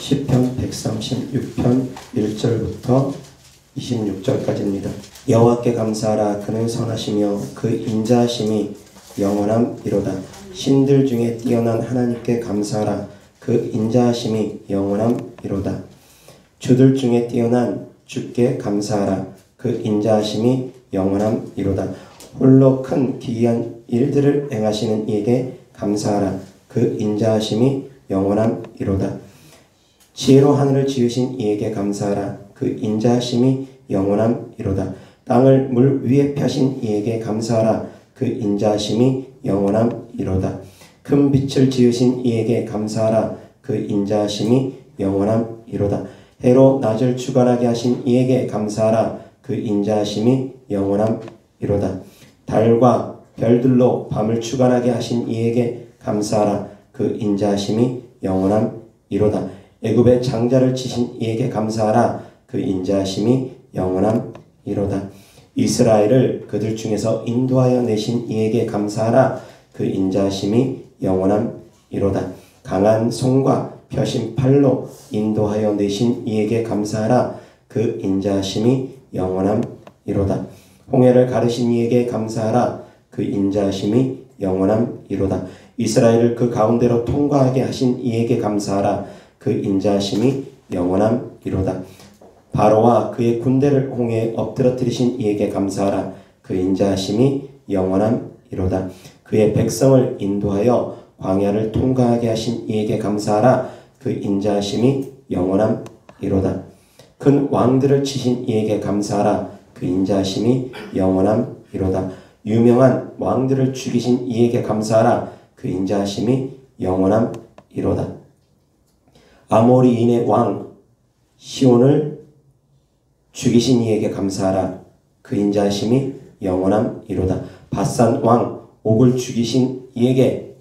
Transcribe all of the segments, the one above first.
시편 136편 1절부터 26절까지입니다. 여호와께 감사하라. 그는 선하시며 그 인자하심이 영원함이로다. 신들 중에 뛰어난 하나님께 감사하라. 그 인자하심이 영원함이로다. 주들 중에 뛰어난 주께 감사하라. 그 인자하심이 영원함이로다. 홀로 큰 기이한 일들을 행하시는 이에게 감사하라. 그 인자하심이 영원함이로다. 지혜로 하늘을 지으신 이에게 감사하라. 그 인자하심이 영원함이로다. 땅을 물 위에 펴신 이에게 감사하라. 그 인자하심이 영원함이로다. 큰 빛을 지으신 이에게 감사하라. 그 인자하심이 영원함이로다. 해로 낮을 주관하게 하신 이에게 감사하라. 그 인자하심이 영원함이로다. 달과 별들로 밤을 주관하게 하신 이에게 감사하라. 그 인자하심이 영원함이로다. 애굽의 장자를 치신 이에게 감사하라. 그 인자하심이 영원함이로다. 이스라엘을 그들 중에서 인도하여 내신 이에게 감사하라. 그 인자하심이 영원함이로다. 강한 손과 펴신 팔로 인도하여 내신 이에게 감사하라. 그 인자하심이 영원함이로다. 홍해를 가르신 이에게 감사하라. 그 인자하심이 영원함이로다. 이스라엘을 그 가운데로 통과하게 하신 이에게 감사하라. 그 인자하심이 영원함이로다. 바로와 그의 군대를 홍해에 엎드러뜨리신 이에게 감사하라. 그 인자하심이 영원함이로다. 그의 백성을 인도하여 광야를 통과하게 하신 이에게 감사하라. 그 인자하심이 영원함이로다. 큰 왕들을 치신 이에게 감사하라. 그 인자하심이 영원함이로다. 유명한 왕들을 죽이신 이에게 감사하라. 그 인자하심이 영원함이로다. 아모리인의 왕 시온을 죽이신 이에게 감사하라. 그 인자하심이 영원함이로다. 바산 왕 옥을 죽이신 이에게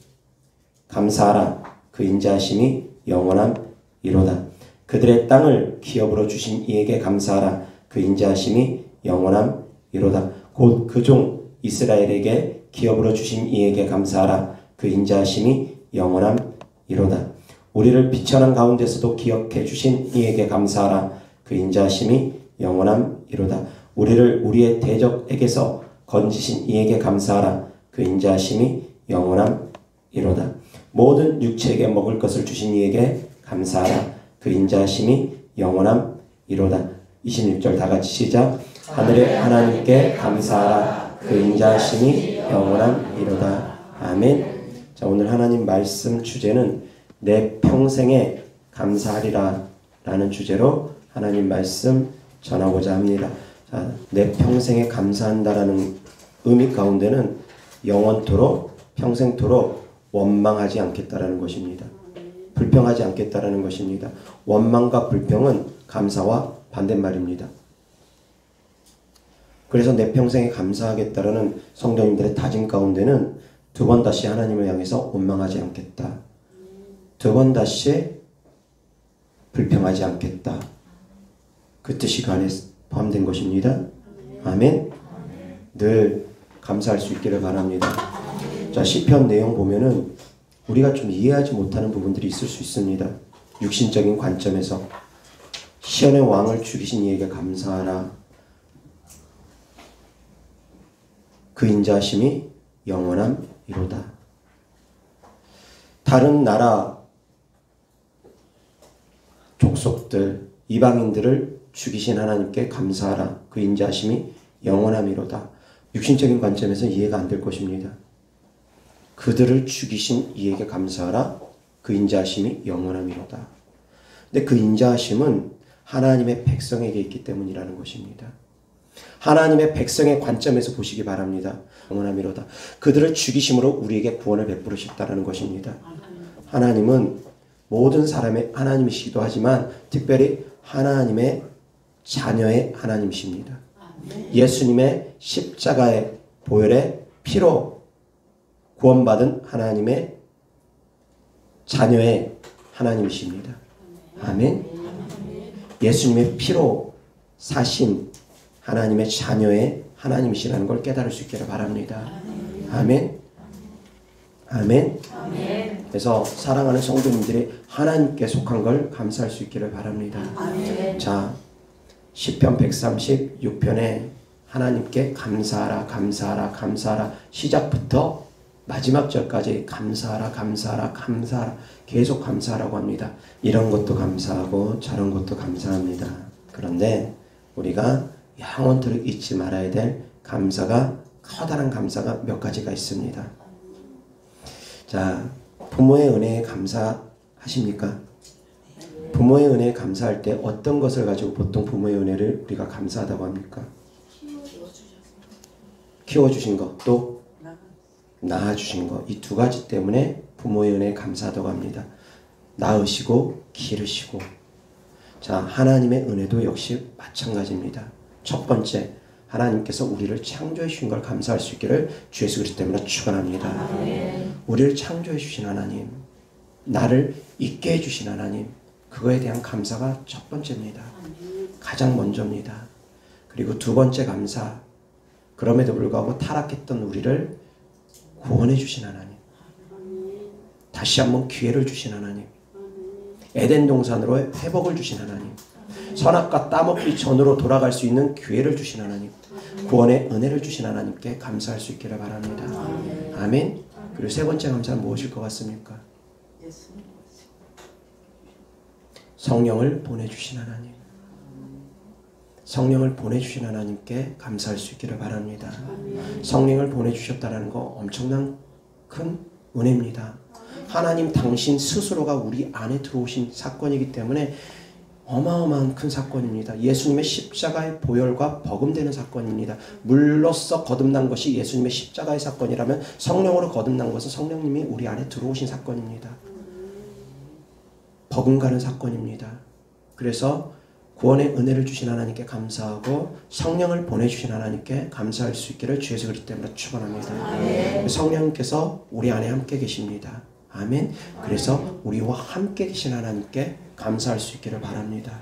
감사하라. 그 인자하심이 영원함이로다. 그들의 땅을 기업으로 주신 이에게 감사하라. 그 인자하심이 영원함이로다. 곧 그 종 이스라엘에게 기업으로 주신 이에게 감사하라. 그 인자하심이 영원함이로다. 우리를 비천한 가운데서도 기억해 주신 이에게 감사하라. 그 인자하심이 영원함이로다. 우리를 우리의 대적에게서 건지신 이에게 감사하라. 그 인자하심이 영원함이로다. 모든 육체에게 먹을 것을 주신 이에게 감사하라. 그 인자하심이 영원함이로다. 26절 다 같이 시작. 하늘의 하나님께 감사하라. 그 인자하심이 영원함이로다. 아멘. 자, 오늘 하나님 말씀 주제는 내 평생에 감사하리라 라는 주제로 하나님 말씀 전하고자 합니다. 자, 내 평생에 감사한다라는 의미 가운데는 영원토록 평생토록 원망하지 않겠다라는 것입니다. 불평하지 않겠다라는 것입니다. 원망과 불평은 감사와 반대말입니다. 그래서 내 평생에 감사하겠다라는 성도님들의 다짐 가운데는 두 번 다시 하나님을 향해서 원망하지 않겠다. 두 번 다시 불평하지 않겠다. 그 뜻이 그 안에 포함된 것입니다. 아멘. 늘 감사할 수 있기를 바랍니다. 자, 시편 내용 보면은 우리가 좀 이해하지 못하는 부분들이 있을 수 있습니다. 육신적인 관점에서 시온의 왕을 죽이신 이에게 감사하라. 그 인자하심이 영원함이로다. 다른 나라 족속들, 이방인들을 죽이신 하나님께 감사하라. 그 인자하심이 영원함이로다. 육신적인 관점에서 이해가 안 될 것입니다. 그들을 죽이신 이에게 감사하라. 그 인자하심이 영원함이로다. 근데 그 인자하심은 하나님의 백성에게 있기 때문이라는 것입니다. 하나님의 백성의 관점에서 보시기 바랍니다. 영원함이로다. 그들을 죽이심으로 우리에게 구원을 베푸시겠다라는 것입니다. 하나님은 모든 사람의 하나님이시기도 하지만 특별히 하나님의 자녀의 하나님이십니다. 예수님의 십자가의 보혈의 피로 구원받은 하나님의 자녀의 하나님이십니다. 아멘. 예수님의 피로 사신 하나님의 자녀의 하나님이시라는 걸 깨달을 수 있기를 바랍니다. 아멘. 아멘. 그래서 사랑하는 성도님들이 하나님께 속한 걸 감사할 수 있기를 바랍니다. 자, 시편 136편에 하나님께 감사하라, 감사하라, 감사하라, 시작부터 마지막 절까지 감사하라, 감사하라, 감사하라, 계속 감사하라고 합니다. 이런 것도 감사하고 저런 것도 감사합니다. 그런데 우리가 영원토록 잊지 말아야 될 감사가, 커다란 감사가 몇 가지가 있습니다. 자, 부모의 은혜에 감사하십니까? 부모의 은혜에 감사할 때 어떤 것을 가지고 보통 부모의 은혜를 우리가 감사하다고 합니까? 키워주신 것, 또 낳아주신 것. 이 두 가지 때문에 부모의 은혜에 감사하다고 합니다. 낳으시고 기르시고. 자, 하나님의 은혜도 역시 마찬가지입니다. 첫 번째, 하나님께서 우리를 창조해 주신 걸 감사할 수 있기를 주 예수 그리스도 때문에 축원합니다. 우리를 창조해 주신 하나님, 나를 있게 해 주신 하나님, 그거에 대한 감사가 첫 번째입니다. 가장 먼저입니다. 그리고 두 번째 감사, 그럼에도 불구하고 타락했던 우리를 구원해 주신 하나님, 다시 한번 기회를 주신 하나님, 에덴 동산으로 회복을 주신 하나님, 선악과 따먹기 전으로 돌아갈 수 있는 기회를 주신 하나님, 구원의 은혜를 주신 하나님께 감사할 수 있기를 바랍니다. 아멘. 그리고 세 번째 감사는 무엇일 것 같습니까? 성령을 보내주신 하나님, 성령을 보내주신 하나님께 감사할 수 있기를 바랍니다. 성령을 보내주셨다는 거 엄청난 큰 은혜입니다. 하나님 당신 스스로가 우리 안에 들어오신 사건이기 때문에 어마어마한 큰 사건입니다. 예수님의 십자가의 보혈과 버금되는 사건입니다. 물로써 거듭난 것이 예수님의 십자가의 사건이라면 성령으로 거듭난 것은 성령님이 우리 안에 들어오신 사건입니다. 버금가는 사건입니다. 그래서 구원의 은혜를 주신 하나님께 감사하고 성령을 보내주신 하나님께 감사할 수 있기를 주 예수 그리스도 때문에 축원합니다. 성령님께서 우리 안에 함께 계십니다. 아멘. 그래서 우리와 함께 계신 하나님께 감사할 수 있기를 바랍니다.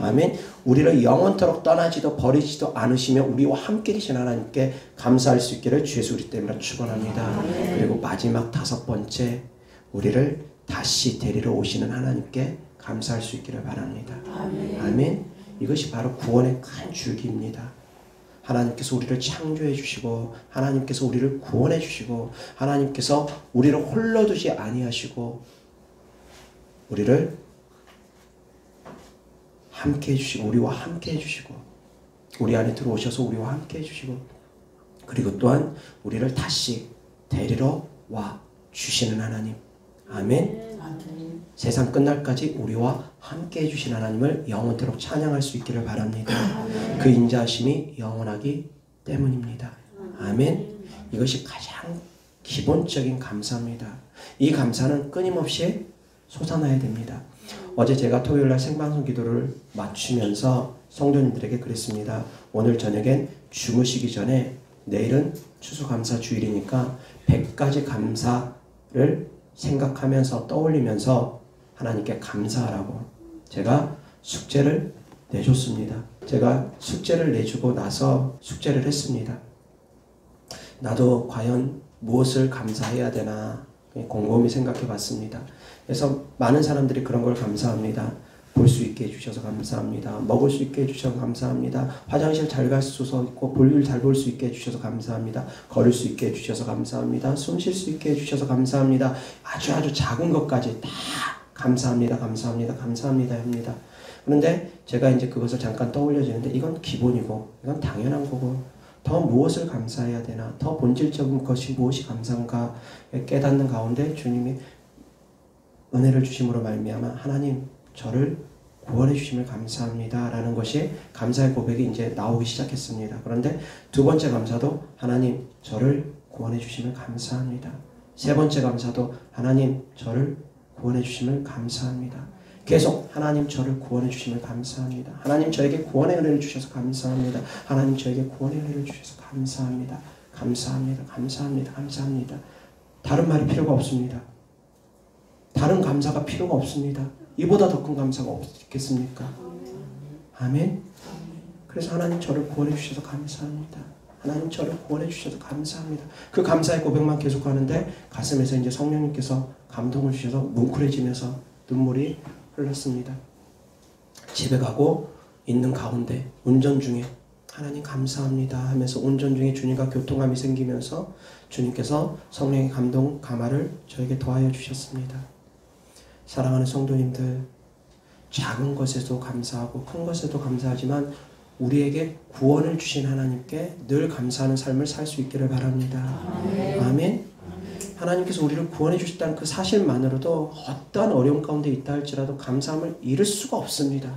아멘. 우리를 영원토록 떠나지도 버리지도 않으시며 우리와 함께 계신 하나님께 감사할 수 있기를 주 예수 그리스도 때문에 축원합니다. 그리고 마지막 다섯 번째, 우리를 다시 데리러 오시는 하나님께 감사할 수 있기를 바랍니다. 아멘. 이것이 바로 구원의 큰 줄기입니다. 하나님께서 우리를 창조해 주시고 하나님께서 우리를 구원해 주시고 하나님께서 우리를 홀로 두지 아니하시고 우리를 함께 해주시고 우리와 함께 해주시고 우리 안에 들어오셔서 우리와 함께 해주시고 그리고 또한 우리를 다시 데리러 와 주시는 하나님. 아멘. 세상 끝날까지 우리와 함께 해주신 하나님을 영원토록 찬양할 수 있기를 바랍니다. 그 인자하심이 영원하기 때문입니다. 아멘. 이것이 가장 기본적인 감사입니다. 이 감사는 끊임없이 솟아나야 됩니다. 어제 제가 토요일날 생방송 기도를 마치면서 성도님들에게 그랬습니다. 오늘 저녁엔 주무시기 전에 내일은 추수감사 주일이니까 100가지 감사를 생각하면서 떠올리면서 하나님께 감사하라고 제가 숙제를 내줬습니다. 제가 숙제를 내주고 나서 숙제를 했습니다. 나도 과연 무엇을 감사해야 되나 곰곰이 생각해 봤습니다. 그래서 많은 사람들이 그런 걸 감사합니다. 볼 수 있게 해주셔서 감사합니다. 먹을 수 있게 해주셔서 감사합니다. 화장실 잘 갈 수 있고 볼일 잘 볼 수 있게 해주셔서 감사합니다. 걸을 수 있게 해주셔서 감사합니다. 숨 쉴 수 있게 해주셔서 감사합니다. 아주 작은 것까지 다 감사합니다. 감사합니다. 감사합니다. 합니다. 그런데 제가 이제 그것을 잠깐 떠올려지는데 이건 기본이고 이건 당연한 거고 더 무엇을 감사해야 되나 더 본질적인 것이 무엇이 감사인가 깨닫는 가운데 주님이 은혜를 주심으로 말미암아 하나님 저를 구원해 주심을 감사합니다 라는 것이 감사의 고백이 이제 나오기 시작했습니다. 그런데 두 번째 감사도 하나님 저를 구원해 주심을 감사합니다. 세 번째 감사도 하나님 저를 구원해 주심을 감사합니다. 계속 하나님 저를 구원해 주심을 감사합니다. 하나님 저에게 구원의 은혜를 주셔서 감사합니다. 하나님 저에게 구원의 은혜를 주셔서 감사합니다. 감사합니다. 감사합니다. 감사합니다. 다른 말이 필요가 없습니다. 다른 감사가 필요가 없습니다. 이보다 더 큰 감사가 없겠습니까? 아멘. 그래서 하나님 저를 구원해 주셔서 감사합니다. 하나님 저를 구원해 주셔서 감사합니다. 그 감사의 고백만 계속하는데 가슴에서 이제 성령님께서 감동을 주셔서 뭉클해지면서 눈물이 흘렀습니다. 집에 가고 있는 가운데 운전 중에 하나님 감사합니다 하면서 운전 중에 주님과 교통함이 생기면서 주님께서 성령의 감동 감화를 저에게 더하여 주셨습니다. 사랑하는 성도님들, 작은 것에도 감사하고 큰 것에도 감사하지만 우리에게 구원을 주신 하나님께 늘 감사하는 삶을 살 수 있기를 바랍니다. 아멘. 하나님께서 우리를 구원해 주셨다는 그 사실만으로도 어떠한 어려움 가운데 있다 할지라도 감사함을 잃을 수가 없습니다.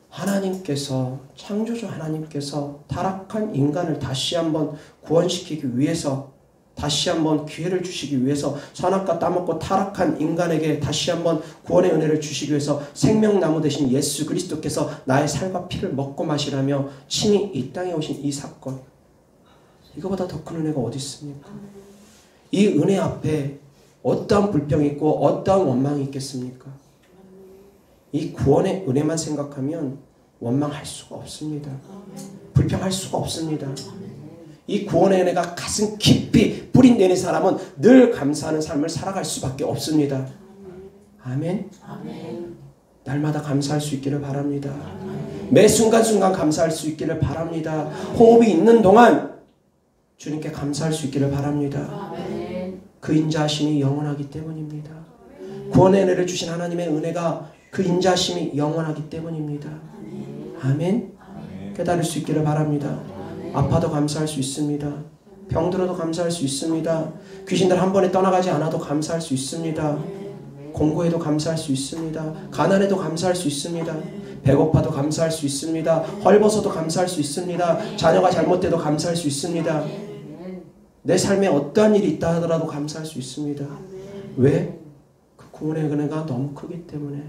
하나님께서, 창조주 하나님께서 타락한 인간을 다시 한번 구원시키기 위해서, 다시 한번 기회를 주시기 위해서, 선악과 따먹고 타락한 인간에게 다시 한번 구원의 은혜를 주시기 위해서 생명나무 되신 예수 그리스도께서 나의 살과 피를 먹고 마시라며 친히 이 땅에 오신 이 사건, 이거보다 더 큰 은혜가 어디 있습니까? 이 은혜 앞에 어떠한 불평이 있고 어떠한 원망이 있겠습니까? 이 구원의 은혜만 생각하면 원망할 수가 없습니다. 불평할 수가 없습니다. 이 구원의 은혜가 가슴 깊이 뿌린내는 사람은 늘 감사하는 삶을 살아갈 수밖에 없습니다. 아멘. 날마다 감사할 수 있기를 바랍니다. 매 순간순간 감사할 수 있기를 바랍니다. 호흡이 있는 동안 주님께 감사할 수 있기를 바랍니다. 그 인자하심이 영원하기 때문입니다. 구원의 은혜를 주신 하나님의 은혜가 그 인자하심이 영원하기 때문입니다. 아멘. 깨달을 수 있기를 바랍니다. 아파도 감사할 수 있습니다. 병들어도 감사할 수 있습니다. 귀신들 한 번에 떠나가지 않아도 감사할 수 있습니다. 공고해도 감사할 수 있습니다. 가난해도 감사할 수 있습니다. 배고파도 감사할 수 있습니다. 헐벗어도 감사할 수 있습니다. 자녀가 잘못돼도 감사할 수 있습니다. 내 삶에 어떠한 일이 있다 하더라도 감사할 수 있습니다. 왜? 그 구원의 은혜가 너무 크기 때문에.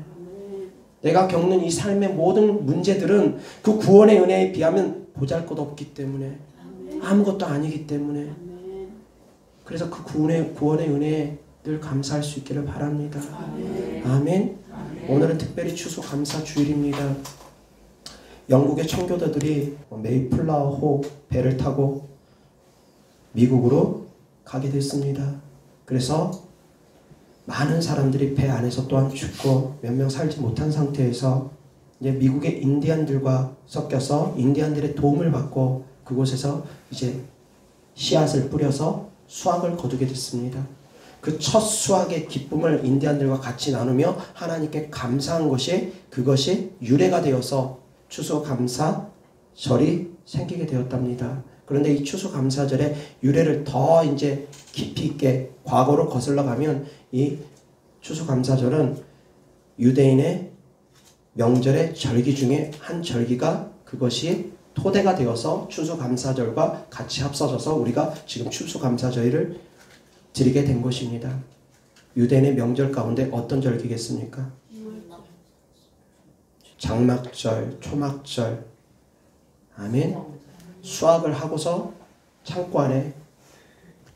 내가 겪는 이 삶의 모든 문제들은 그 구원의 은혜에 비하면 보잘것없기 때문에, 아무것도 아니기 때문에, 그래서 그 구원의 은혜에 늘 감사할 수 있기를 바랍니다. 아멘. 오늘은 특별히 추수감사 주일입니다. 영국의 청교도들이 메이플라워 배를 타고 미국으로 가게 됐습니다. 그래서 많은 사람들이 배 안에서 또한 죽고 몇 명 살지 못한 상태에서 이제 미국의 인디안들과 섞여서 인디안들의 도움을 받고 그곳에서 이제 씨앗을 뿌려서 수확을 거두게 됐습니다. 그 첫 수확의 기쁨을 인디안들과 같이 나누며 하나님께 감사한 것이, 그것이 유래가 되어서 추수감사절이 생기게 되었답니다. 그런데 이 추수감사절의 유래를 더 이제 깊이 있게 과거로 거슬러 가면 이 추수감사절은 유대인의 명절의 절기 중에 한 절기가, 그것이 토대가 되어서 추수감사절과 같이 합쳐져서 우리가 지금 추수감사절을 드리게 된 것입니다. 유대인의 명절 가운데 어떤 절기겠습니까? 장막절, 초막절. 아멘. 수확을 하고서 창고 안에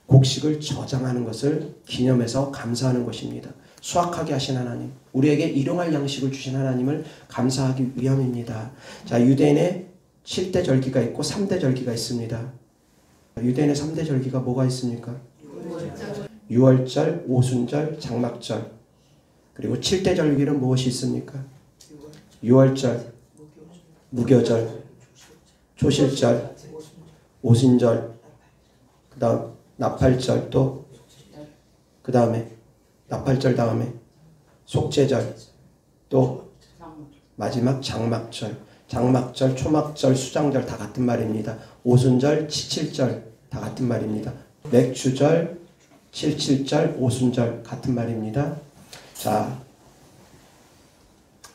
곡식을 저장하는 것을 기념해서 감사하는 것입니다. 수확하게 하신 하나님, 우리에게 일용할 양식을 주신 하나님을 감사하기 위함입니다. 자, 유대인의 7대 절기가 있고 3대 절기가 있습니다. 유대인의 3대 절기가 뭐가 있습니까? 유월절, 오순절, 장막절. 그리고 7대 절기는 무엇이 있습니까? 유월절, 무교절, 초실절, 오순절, 그 다음 나팔절, 또 그 다음에 나팔절 다음에 속죄절, 또 마지막 장막절. 장막절, 초막절, 수장절 다 같은 말입니다. 오순절, 칠칠절 다 같은 말입니다. 맥주절, 칠칠절, 오순절 같은 말입니다. 자,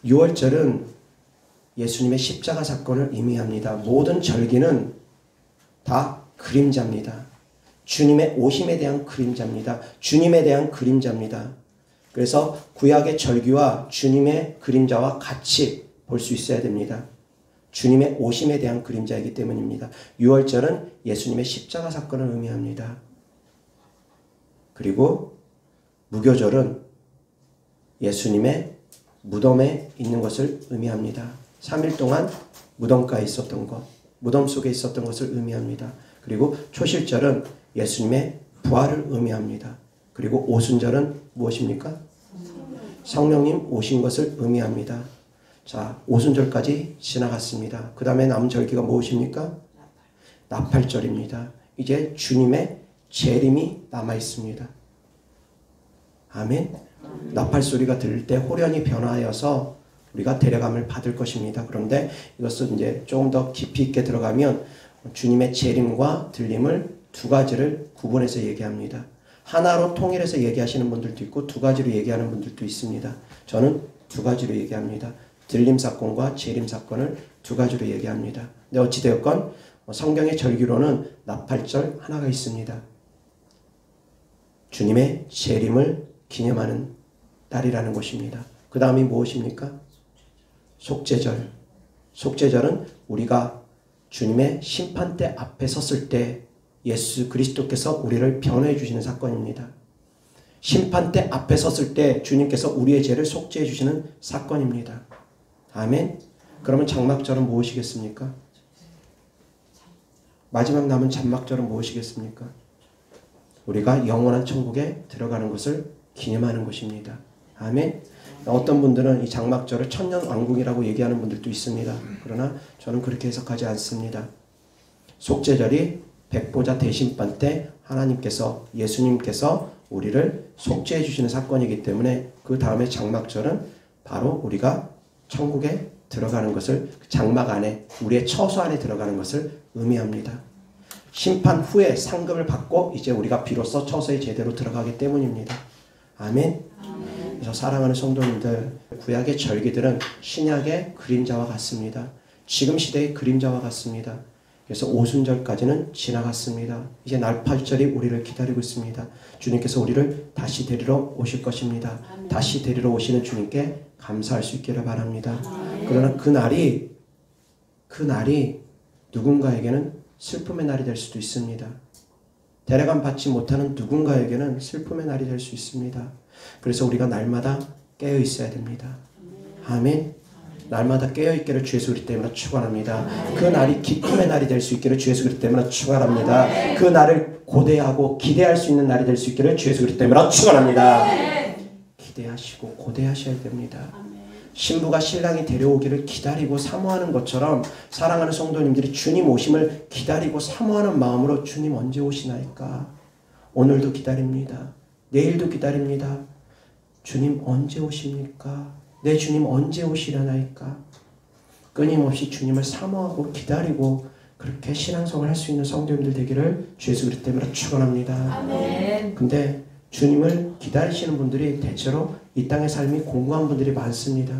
유월절은 예수님의 십자가 사건을 의미합니다. 모든 절기는 다 그림자입니다. 주님의 오심에 대한 그림자입니다. 주님에 대한 그림자입니다. 그래서 구약의 절기와 주님의 그림자와 같이 볼 수 있어야 됩니다. 주님의 오심에 대한 그림자이기 때문입니다. 유월절은 예수님의 십자가 사건을 의미합니다. 그리고 무교절은 예수님의 무덤에 있는 것을 의미합니다. 3일 동안 무덤가에 있었던 것, 무덤 속에 있었던 것을 의미합니다. 그리고 초실절은 예수님의 부활을 의미합니다. 그리고 오순절은 무엇입니까? 성령님 오신 것을 의미합니다. 자, 오순절까지 지나갔습니다. 그 다음에 남은 절기가 무엇입니까? 나팔절입니다. 이제 주님의 재림이 남아있습니다. 아멘. 나팔 소리가 들릴 때 호련히 변화하여서 우리가 데려감을 받을 것입니다. 그런데 이것은 이제 조금 더 깊이 있게 들어가면 주님의 재림과 들림을 두 가지를 구분해서 얘기합니다. 하나로 통일해서 얘기하시는 분들도 있고 두 가지로 얘기하는 분들도 있습니다. 저는 두 가지로 얘기합니다. 들림 사건과 재림 사건을 두 가지로 얘기합니다. 근데 어찌되었건 성경의 절기로는 나팔절 하나가 있습니다. 주님의 재림을 기념하는 날이라는 것입니다. 그 다음이 무엇입니까? 속죄절. 속죄절은 우리가 주님의 심판대 앞에 섰을 때 예수 그리스도께서 우리를 변호해 주시는 사건입니다. 심판대 앞에 섰을 때 주님께서 우리의 죄를 속죄해 주시는 사건입니다. 아멘. 그러면 장막절은 무엇이겠습니까? 마지막 남은 장막절은 무엇이겠습니까? 우리가 영원한 천국에 들어가는 것을 기념하는 것입니다. 아멘. 어떤 분들은 이 장막절을 천년왕국이라고 얘기하는 분들도 있습니다. 그러나 저는 그렇게 해석하지 않습니다. 속죄절이 백보자 대심판 때 하나님께서 예수님께서 우리를 속죄해 주시는 사건이기 때문에 그 다음에 장막절은 바로 우리가 천국에 들어가는 것을 장막 안에 우리의 처소 안에 들어가는 것을 의미합니다. 심판 후에 상급을 받고 이제 우리가 비로소 처소에 제대로 들어가기 때문입니다. 아멘. 그래서 사랑하는 성도님들, 구약의 절기들은 신약의 그림자와 같습니다. 지금 시대의 그림자와 같습니다. 그래서 오순절까지는 지나갔습니다. 이제 나팔절이 우리를 기다리고 있습니다. 주님께서 우리를 다시 데리러 오실 것입니다. 다시 데리러 오시는 주님께 감사할 수 있기를 바랍니다. 그러나 그 날이 누군가에게는 슬픔의 날이 될 수도 있습니다. 데려감 받지 못하는 누군가에게는 슬픔의 날이 될 수 있습니다. 그래서 우리가 날마다 깨어 있어야 됩니다. 아멘. 날마다 깨어있기를 주 예수 그리스도 때문에 축원합니다. 그 날이 기쁨의 날이 될 수 있기를 주 예수 그리스도 때문에 축원합니다. 그 날을 고대하고 기대할 수 있는 날이 될 수 있기를 주 예수 그리스도 때문에 축원합니다. 기대하시고 고대하셔야 됩니다. 신부가 신랑이 데려오기를 기다리고 사모하는 것처럼 사랑하는 성도님들이 주님 오심을 기다리고 사모하는 마음으로 주님 언제 오시나이까? 오늘도 기다립니다. 내일도 기다립니다. 주님 언제 오십니까? 내 주님 언제 오시려나이까? 끊임없이 주님을 사모하고 기다리고 그렇게 신앙생활 할 수 있는 성도님들 되기를 주 예수 그리스도 때문에 축원합니다. 근데 주님을 기다리시는 분들이 대체로 이 땅의 삶이 공고한 분들이 많습니다.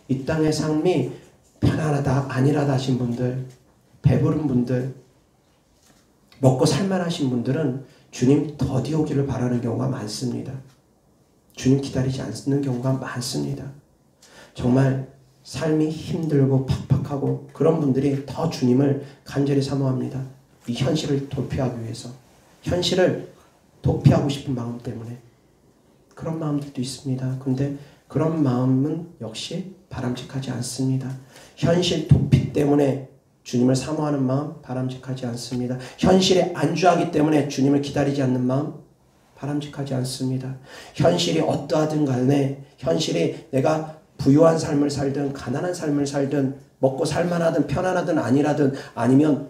이 땅의 삶이 편안하다 안일하다 하신 분들, 배부른 분들, 먹고 살만하신 분들은 주님 더디 오기를 바라는 경우가 많습니다. 주님 기다리지 않는 경우가 많습니다. 정말 삶이 힘들고 팍팍하고 그런 분들이 더 주님을 간절히 사모합니다. 이 현실을 도피하기 위해서. 현실을 도피하고 싶은 마음 때문에. 그런 마음들도 있습니다. 근데 그런 마음은 역시 바람직하지 않습니다. 현실 도피 때문에 주님을 사모하는 마음 바람직하지 않습니다. 현실에 안주하기 때문에 주님을 기다리지 않는 마음 바람직하지 않습니다. 현실이 어떠하든 간에 현실이 내가 부유한 삶을 살든 가난한 삶을 살든 먹고 살만하든 편안하든 아니라든 아니면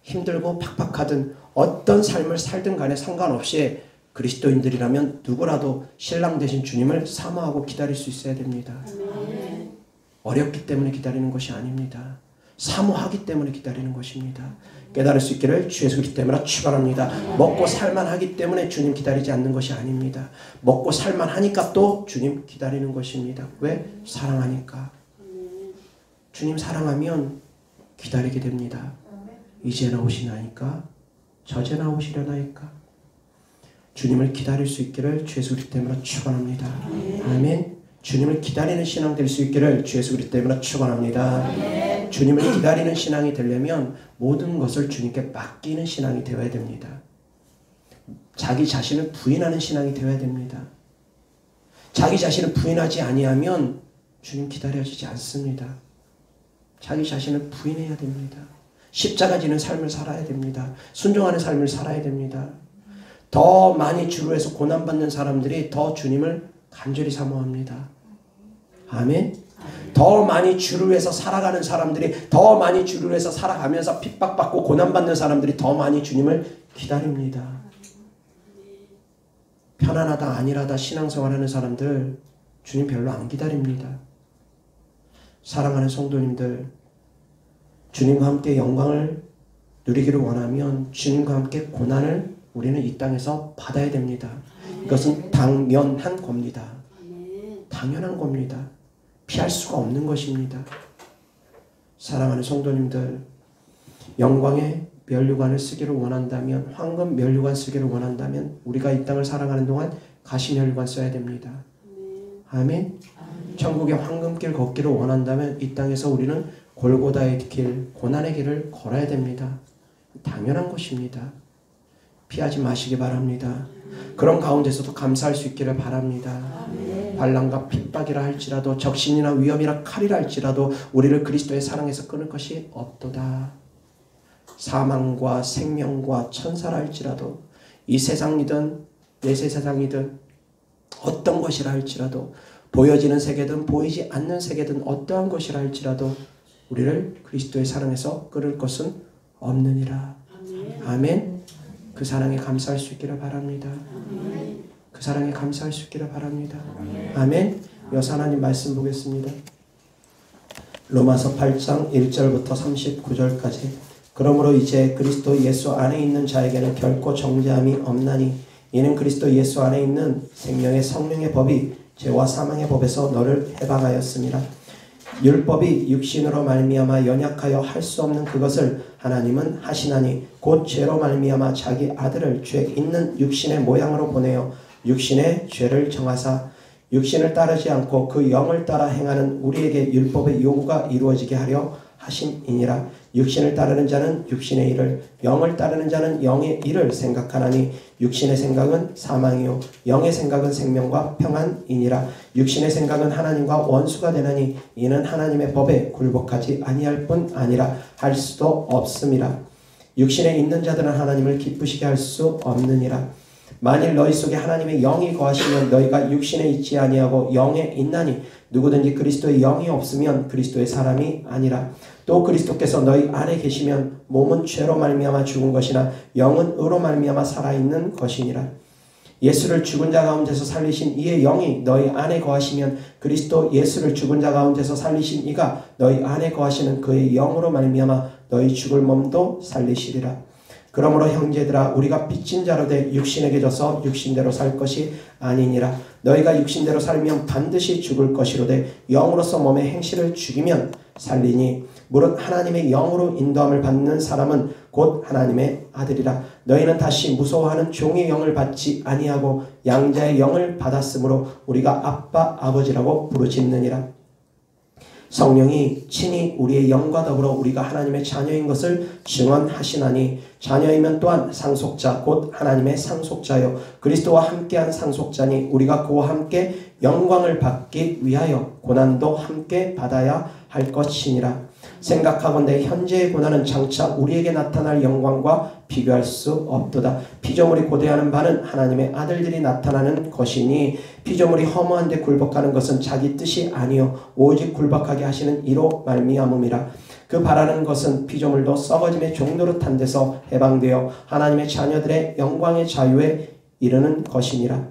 힘들고 팍팍하든 어떤 삶을 살든 간에 상관없이 그리스도인들이라면 누구라도 신랑 되신 주님을 사모하고 기다릴 수 있어야 됩니다. 어렵기 때문에 기다리는 것이 아닙니다. 사모하기 때문에 기다리는 것입니다. 깨달을 수 있기를 주 예수 그리스도 때문에 축원합니다. 먹고 살만하기 때문에 주님 기다리지 않는 것이 아닙니다. 먹고 살만하니까 또 주님 기다리는 것입니다. 왜? 사랑하니까. 주님 사랑하면 기다리게 됩니다. 이제나 오시나이까? 저제나 오시려나이까? 주님을 기다릴 수 있기를 주 예수 그리스도 때문에 축원합니다. 아멘. 주님을 기다리는 신앙 될 수 있기를 주 예수 그리스도 때문에 축원합니다. 주님을 기다리는 신앙이 되려면 모든 것을 주님께 맡기는 신앙이 되어야 됩니다. 자기 자신을 부인하는 신앙이 되어야 됩니다. 자기 자신을 부인하지 아니하면 주님 기다려지지 않습니다. 자기 자신을 부인해야 됩니다. 십자가 지는 삶을 살아야 됩니다. 순종하는 삶을 살아야 됩니다. 더 많이 주로 해서 고난받는 사람들이 더 주님을 간절히 사모합니다. 아멘. 더 많이 주를 위해서 살아가는 사람들이, 더 많이 주를 위해서 살아가면서 핍박받고 고난받는 사람들이 더 많이 주님을 기다립니다. 편안하다 안일하다 신앙생활하는 사람들 주님 별로 안 기다립니다. 사랑하는 성도님들, 주님과 함께 영광을 누리기를 원하면 주님과 함께 고난을 우리는 이 땅에서 받아야 됩니다. 이것은 당연한 겁니다. 당연한 겁니다. 피할 수가 없는 것입니다. 사랑하는 성도님들, 영광의 면류관을 쓰기를 원한다면, 황금 면류관 쓰기를 원한다면 우리가 이 땅을 살아가는 동안 가시 면류관 써야 됩니다. 아멘. 천국의 황금길 걷기를 원한다면 이 땅에서 우리는 골고다의 길, 고난의 길을 걸어야 됩니다. 당연한 것입니다. 피하지 마시기 바랍니다. 그런 가운데서도 감사할 수 있기를 바랍니다. 반란과 핍박이라 할지라도, 적신이나 위험이라 칼이라 할지라도 우리를 그리스도의 사랑에서 끊을 것이 없도다. 사망과 생명과 천사라 할지라도, 이 세상이든 내세 세상이든 어떤 것이라 할지라도, 보여지는 세계든 보이지 않는 세계든 어떠한 것이라 할지라도 우리를 그리스도의 사랑에서 끊을 것은 없느니라. 아멘. 그 사랑에 감사할 수 있기를 바랍니다. 그 사랑에 감사할 수 있기를 바랍니다. 아멘. 여호와 하나님 말씀 보겠습니다. 로마서 8장 1절부터 39절까지. 그러므로 이제 그리스도 예수 안에 있는 자에게는 결코 정죄함이 없나니, 이는 그리스도 예수 안에 있는 생명의 성령의 법이 죄와 사망의 법에서 너를 해방하였습니다. 율법이 육신으로 말미암아 연약하여 할 수 없는 그것을 하나님은 하시나니, 곧 죄로 말미암아 자기 아들을 죄 있는 육신의 모양으로 보내어 육신의 죄를 정하사 육신을 따르지 않고 그 영을 따라 행하는 우리에게 율법의 요구가 이루어지게 하려 하심이니라. 육신을 따르는 자는 육신의 일을, 영을 따르는 자는 영의 일을 생각하나니 육신의 생각은 사망이요 영의 생각은 생명과 평안이니라. 육신의 생각은 하나님과 원수가 되나니 이는 하나님의 법에 굴복하지 아니할 뿐 아니라 할 수도 없음이라. 육신에 있는 자들은 하나님을 기쁘시게 할 수 없느니라. 만일 너희 속에 하나님의 영이 거하시면 너희가 육신에 있지 아니하고 영에 있나니, 누구든지 그리스도의 영이 없으면 그리스도의 사람이 아니라. 또 그리스도께서 너희 안에 계시면 몸은 죄로 말미암아 죽은 것이나 영은 의로 말미암아 살아있는 것이니라. 예수를 죽은 자 가운데서 살리신 이의 영이 너희 안에 거하시면 그리스도 예수를 죽은 자 가운데서 살리신 이가 너희 안에 거하시는 그의 영으로 말미암아 너희 죽을 몸도 살리시리라. 그러므로 형제들아, 우리가 빚진 자로 돼 육신에게 져서 육신대로 살 것이 아니니라. 너희가 육신대로 살면 반드시 죽을 것이로되 영으로서 몸의 행실을 죽이면 살리니, 무릇 하나님의 영으로 인도함을 받는 사람은 곧 하나님의 아들이라. 너희는 다시 무서워하는 종의 영을 받지 아니하고 양자의 영을 받았으므로 우리가 아빠 아버지라고 부르짖느니라. 성령이 친히 우리의 영과 더불어 우리가 하나님의 자녀인 것을 증언하시나니, 자녀이면 또한 상속자 곧 하나님의 상속자요 그리스도와 함께한 상속자니, 우리가 그와 함께 영광을 받기 위하여 고난도 함께 받아야 할 것이니라. 생각하건대 현재의 고난은 장차 우리에게 나타날 영광과 비교할 수 없도다. 피조물이 고대하는 바는 하나님의 아들들이 나타나는 것이니, 피조물이 허무한 데 굴복하는 것은 자기 뜻이 아니요 오직 굴복하게 하시는 이로 말미암음이라. 그 바라는 것은 피조물도 썩어짐의 종노릇한 데서 해방되어 하나님의 자녀들의 영광의 자유에 이르는 것이니라.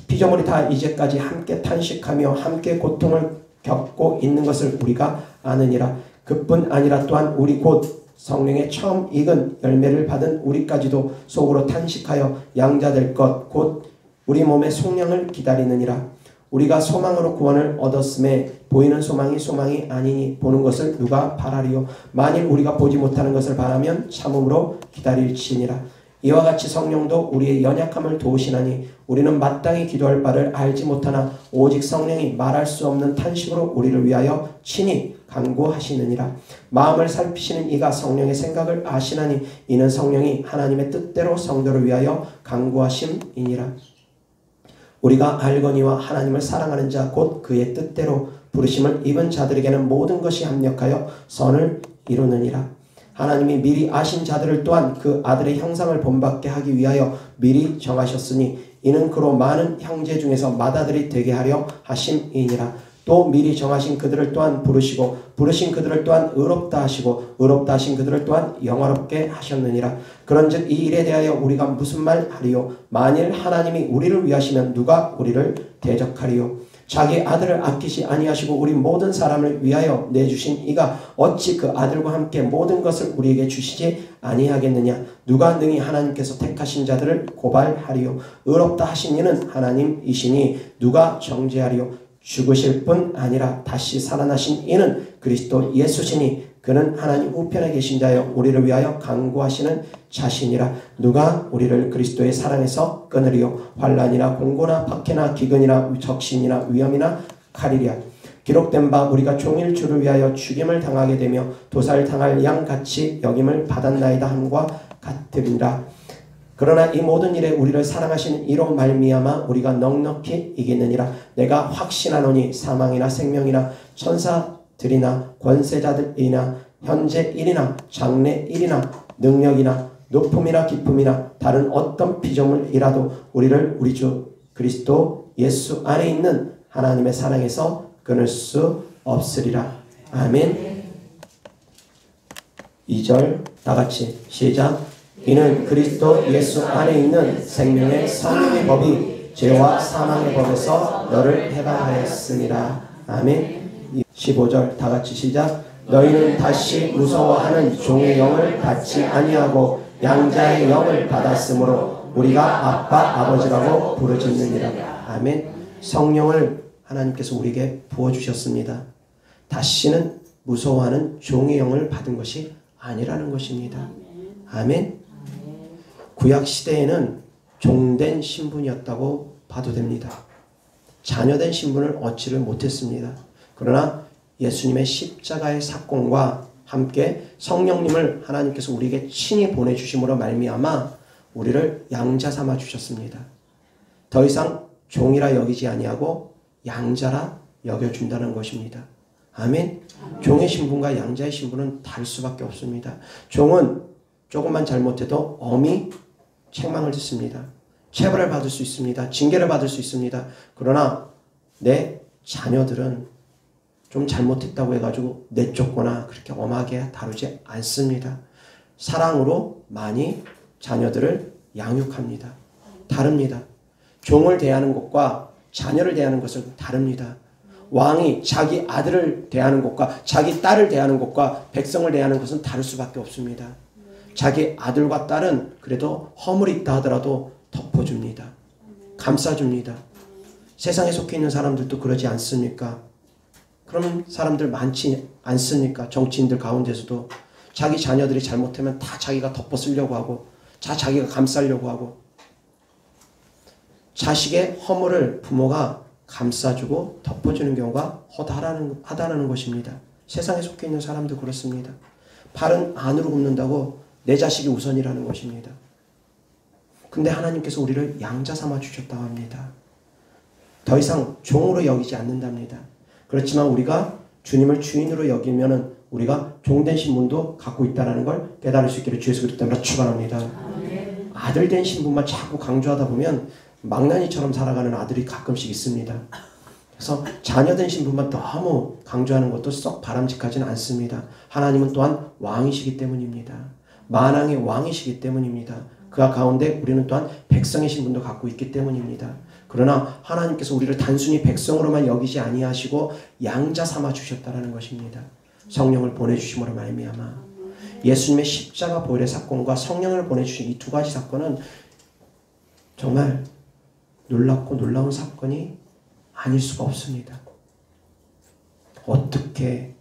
피조물이 다 이제까지 함께 탄식하며 함께 고통을 겪고 있는 것을 우리가 아느니라. 그뿐 아니라 또한 우리 곧 성령의 처음 익은 열매를 받은 우리까지도 속으로 탄식하여 양자될 것 곧 우리 몸의 속량을 기다리느니라. 우리가 소망으로 구원을 얻었음에 보이는 소망이 소망이 아니니 보는 것을 누가 바라리요. 만일 우리가 보지 못하는 것을 바라면 참음으로 기다릴지니라. 이와 같이 성령도 우리의 연약함을 도우시나니, 우리는 마땅히 기도할 바를 알지 못하나 오직 성령이 말할 수 없는 탄식으로 우리를 위하여 친히 간구하시느니라. 마음을 살피시는 이가 성령의 생각을 아시나니 이는 성령이 하나님의 뜻대로 성도를 위하여 간구하심이니라. 우리가 알거니와 하나님을 사랑하는 자 곧 그의 뜻대로 부르심을 입은 자들에게는 모든 것이 합력하여 선을 이루느니라. 하나님이 미리 아신 자들을 또한 그 아들의 형상을 본받게 하기 위하여 미리 정하셨으니 이는 그로 많은 형제 중에서 맏아들이 되게 하려 하심이니라. 또 미리 정하신 그들을 또한 부르시고 부르신 그들을 또한 의롭다 하시고 의롭다 하신 그들을 또한 영화롭게 하셨느니라. 그런즉 이 일에 대하여 우리가 무슨 말 하리요? 만일 하나님이 우리를 위하시면 누가 우리를 대적하리요? 자기 아들을 아끼지 아니하시고 우리 모든 사람을 위하여 내주신 이가 어찌 그 아들과 함께 모든 것을 우리에게 주시지 아니하겠느냐? 누가 능히 하나님께서 택하신 자들을 고발하리요? 의롭다 하신 이는 하나님이시니 누가 정죄하리요? 죽으실 뿐 아니라 다시 살아나신 이는 그리스도 예수시니 그는 하나님 우편에 계신 자여 우리를 위하여 간구하시는 자신이라. 누가 우리를 그리스도의 사랑에서 끊으리요? 환난이나 공고나 박해나 기근이나 적신이나 위험이나 칼이랴. 기록된 바 우리가 종일 주를 위하여 죽임을 당하게 되며 도살당할 양같이 여김을 받았나이다 함과 같으리라. 그러나 이 모든 일에 우리를 사랑하시는 이로 말미암아 우리가 넉넉히 이기느니라. 내가 확신하노니 사망이나 생명이나 천사들이나 권세자들이나 현재 일이나 장래 일이나 능력이나 높음이나 깊음이나 다른 어떤 피조물이라도 우리를 우리 주 그리스도 예수 안에 있는 하나님의 사랑에서 끊을 수 없으리라. 아멘. 2절 다같이 시작. 이는 그리스도 예수 안에 있는 생명의 성령의 법이 죄와 사망의 법에서 너를 해방하였습니다. 아멘. 15절 다같이 시작. 너희는 다시 무서워하는 종의 영을 받지 아니하고 양자의 영을 받았으므로 우리가 아빠 아버지라고 부르짖느니라. 아멘. 성령을 하나님께서 우리에게 부어주셨습니다. 다시는 무서워하는 종의 영을 받은 것이 아니라는 것입니다. 아멘. 구약 시대에는 종된 신분이었다고 봐도 됩니다. 자녀된 신분을 얻지를 못했습니다. 그러나 예수님의 십자가의 사건과 함께 성령님을 하나님께서 우리에게 친히 보내주심으로 말미암아 우리를 양자 삼아 주셨습니다. 더 이상 종이라 여기지 아니하고 양자라 여겨준다는 것입니다. 아멘. 종의 신분과 양자의 신분은 다를 수밖에 없습니다. 종은 조금만 잘못해도 엄히 책망을 듣습니다. 체벌을 받을 수 있습니다. 징계를 받을 수 있습니다. 그러나 내 자녀들은 좀 잘못했다고 해가지고 내쫓거나 그렇게 엄하게 다루지 않습니다. 사랑으로 많이 자녀들을 양육합니다. 다릅니다. 종을 대하는 것과 자녀를 대하는 것은 다릅니다. 왕이 자기 아들을 대하는 것과 자기 딸을 대하는 것과 백성을 대하는 것은 다를 수밖에 없습니다. 자기 아들과 딸은 그래도 허물이 있다 하더라도 덮어줍니다. 감싸줍니다. 세상에 속해 있는 사람들도 그러지 않습니까? 그런 사람들 많지 않습니까? 정치인들 가운데서도 자기 자녀들이 잘못하면 다 자기가 덮어 쓰려고 하고 자기가 감싸려고 하고 자식의 허물을 부모가 감싸주고 덮어주는 경우가 허다하다는 것입니다. 세상에 속해 있는 사람도 그렇습니다. 팔은 안으로 굽는다고 내 자식이 우선이라는 것입니다. 근데 하나님께서 우리를 양자 삼아 주셨다고 합니다. 더 이상 종으로 여기지 않는답니다. 그렇지만 우리가 주님을 주인으로 여기면은 우리가 종된 신분도 갖고 있다는 걸 깨달을 수 있기를 주 예수 그리스도 때문에 축원합니다. 아들된 신분만 자꾸 강조하다 보면 망나니처럼 살아가는 아들이 가끔씩 있습니다. 그래서 자녀된 신분만 너무 강조하는 것도 썩 바람직하지는 않습니다. 하나님은 또한 왕이시기 때문입니다. 만왕의 왕이시기 때문입니다. 그 가운데 우리는 또한 백성의 신분도 갖고 있기 때문입니다. 그러나 하나님께서 우리를 단순히 백성으로만 여기지 아니하시고 양자 삼아 주셨다는 것입니다. 성령을 보내주심으로 말미암아 예수님의 십자가 보혈의 사건과 성령을 보내주신 이 두 가지 사건은 정말 놀랍고 놀라운 사건이 아닐 수가 없습니다. 어떻게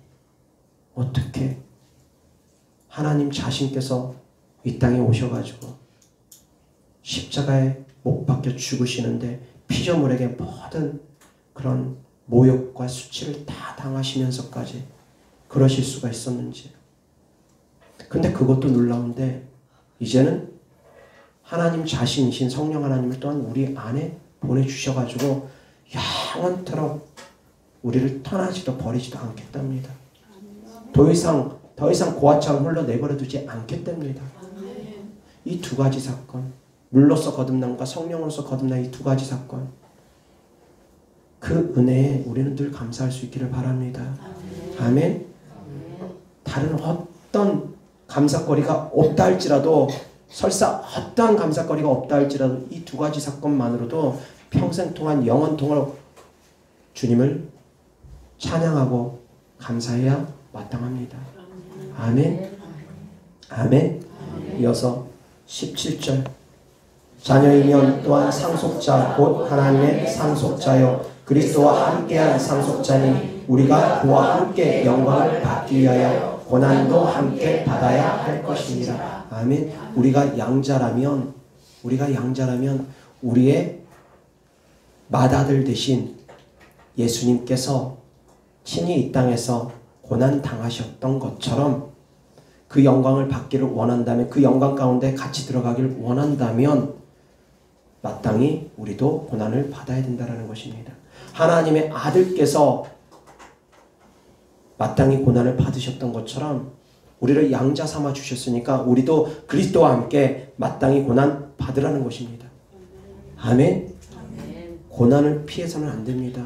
하나님 자신께서 이 땅에 오셔가지고 십자가에 못 박혀 죽으시는데 피조물에게 모든 그런 모욕과 수치를 다 당하시면서까지 그러실 수가 있었는지. 근데 그것도 놀라운데 이제는 하나님 자신이신 성령 하나님을 또한 우리 안에 보내주셔가지고 영원토록 우리를 떠나지도 버리지도 않겠답니다. 더 이상 더 이상 고아처럼 홀로 내버려 두지 않겠답니다. 이 두 가지 사건, 물로서 거듭남과 성령으로서 거듭남, 이 두 가지 사건, 그 은혜에 우리는 늘 감사할 수 있기를 바랍니다. 아멘. 다른 어떤 감사거리가 없다 할지라도, 설사 어떠한 감사거리가 없다 할지라도 이 두 가지 사건만으로도 평생 동안 영원 동안 주님을 찬양하고 감사해야 마땅합니다. 아멘. 아멘. 이어서 17절, 자녀이면 또한 상속자 곧 하나님의 상속자요 그리스도와 함께한 상속자니 우리가 그와 함께 영광을 받기 위하여 고난도 함께 받아야 할 것입니다. 아멘. 우리가 양자라면 우리의 맏아들 되신 예수님께서 친히 이 땅에서 고난 당하셨던 것처럼 그 영광을 받기를 원한다면, 그 영광 가운데 같이 들어가기를 원한다면 마땅히 우리도 고난을 받아야 된다는 것입니다. 하나님의 아들께서 마땅히 고난을 받으셨던 것처럼 우리를 양자 삼아 주셨으니까 우리도 그리스도와 함께 마땅히 고난 받으라는 것입니다. 아멘. 고난을 피해서는 안 됩니다.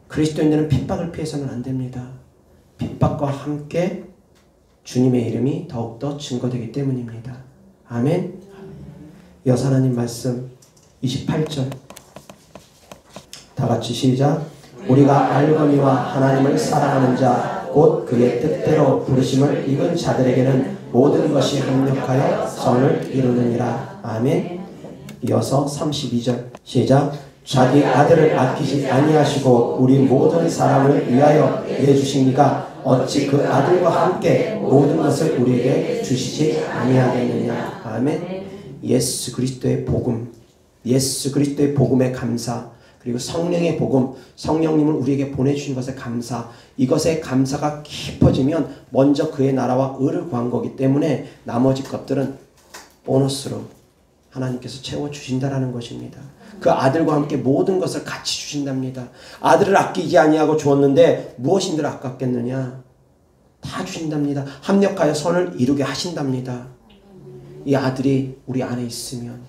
그리스도인들은 핍박을 피해서는 안 됩니다. 핍박과 함께 주님의 이름이 더욱더 증거되기 때문입니다. 아멘. 이어서 하나님 말씀 28절 다 같이 시작. 우리가 알거니와 하나님을 사랑하는 자 곧 그의 뜻대로 부르심을 입은 자들에게는 모든 것이 합력하여 선을 이루느니라. 아멘. 이어서 32절 시작. 자기 아들을 아끼지 아니하시고 우리 모든 사람을 위하여 내주신 이가 어찌 그 아들과 함께 모든 것을 우리에게 주시지 아니하겠느냐. 아멘. 예수 그리스도의 복음, 예수 그리스도의 복음의 감사, 그리고 성령의 복음, 성령님을 우리에게 보내주신 것에 감사, 이것에 감사가 깊어지면 먼저 그의 나라와 의를 구한 거기 때문에 나머지 것들은 보너스로 하나님께서 채워주신다라는 것입니다. 그 아들과 함께 모든 것을 같이 주신답니다. 아들을 아끼지 아니하고 주었는데 무엇인들 아깝겠느냐. 다 주신답니다. 합력하여 선을 이루게 하신답니다. 이 아들이 우리 안에 있으면,